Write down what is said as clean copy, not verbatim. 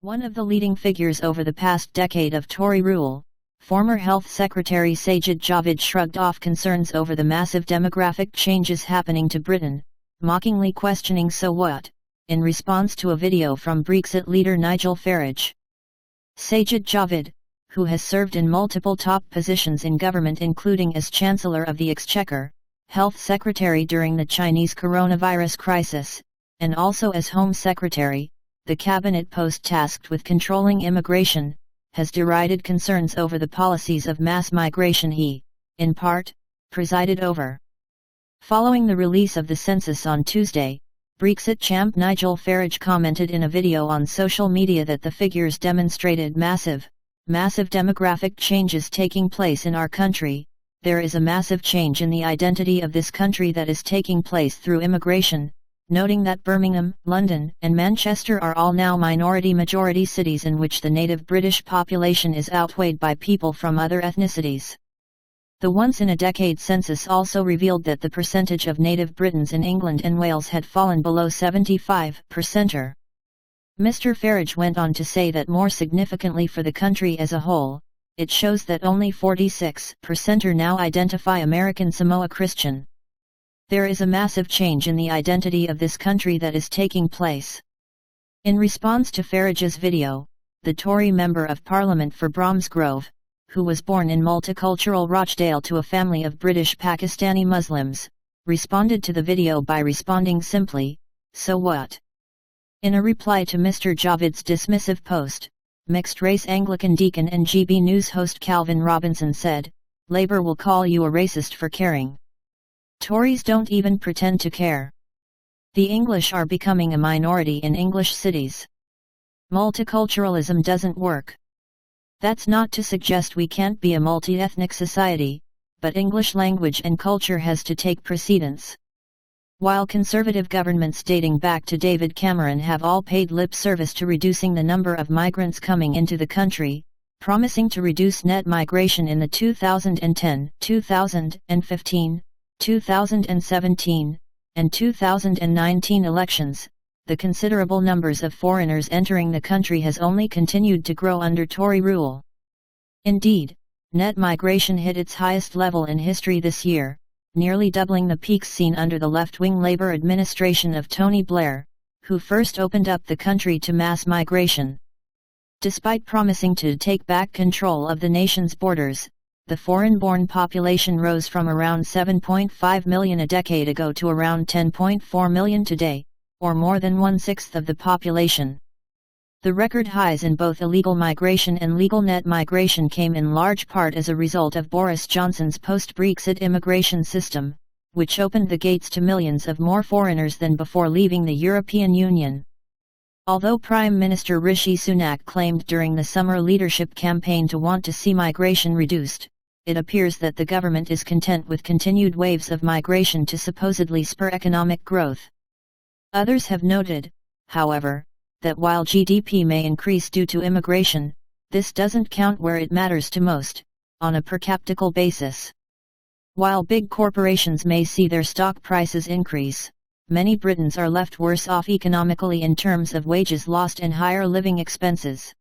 One of the leading figures over the past decade of Tory rule, former Health Secretary Sajid Javid shrugged off concerns over the massive demographic changes happening to Britain, mockingly questioning "so what?" in response to a video from Brexit leader Nigel Farage. Sajid Javid, who has served in multiple top positions in government including as Chancellor of the Exchequer, Health Secretary during the Chinese coronavirus crisis, and also as Home Secretary, the cabinet post tasked with controlling immigration, has derided concerns over the policies of mass migration he, in part, presided over. Following the release of the census on Tuesday, Brexit champ Nigel Farage commented in a video on social media that the figures demonstrated massive demographic changes taking place in our country. There is a massive change in the identity of this country that is taking place through immigration, noting that Birmingham, London, and Manchester are all now minority-majority cities in which the native British population is outweighed by people from other ethnicities. The once-in-a-decade census also revealed that the percentage of native Britons in England and Wales had fallen below 75%. Mr. Farage went on to say that more significantly for the country as a whole, it shows that only 46% now identify American Samoa Christian. There is a massive change in the identity of this country that is taking place. In response to Farage's video, the Tory Member of Parliament for Bromsgrove, who was born in multicultural Rochdale to a family of British Pakistani Muslims, responded to the video by responding simply, "So what?" In a reply to Mr. Javid's dismissive post, mixed-race Anglican deacon and GB News host Calvin Robinson said, "Labour will call you a racist for caring. Tories don't even pretend to care. The English are becoming a minority in English cities. Multiculturalism doesn't work. That's not to suggest we can't be a multi-ethnic society, but English language and culture has to take precedence." While Conservative governments dating back to David Cameron have all paid lip service to reducing the number of migrants coming into the country, promising to reduce net migration in the 2010, 2015, 2017, and 2019 elections, the considerable numbers of foreigners entering the country has only continued to grow under Tory rule. Indeed, net migration hit its highest level in history this year, nearly doubling the peaks seen under the left-wing Labour administration of Tony Blair, who first opened up the country to mass migration. Despite promising to take back control of the nation's borders, the foreign-born population rose from around 7.5 million a decade ago to around 10.4 million today, or more than one-sixth of the population. The record highs in both illegal migration and legal net migration came in large part as a result of Boris Johnson's post-Brexit immigration system, which opened the gates to millions of more foreigners than before leaving the European Union. Although Prime Minister Rishi Sunak claimed during the summer leadership campaign to want to see migration reduced, it appears that the government is content with continued waves of migration to supposedly spur economic growth. Others have noted, however, that while GDP may increase due to immigration, this doesn't count where it matters to most, on a per capita basis. While big corporations may see their stock prices increase, many Britons are left worse off economically in terms of wages lost and higher living expenses.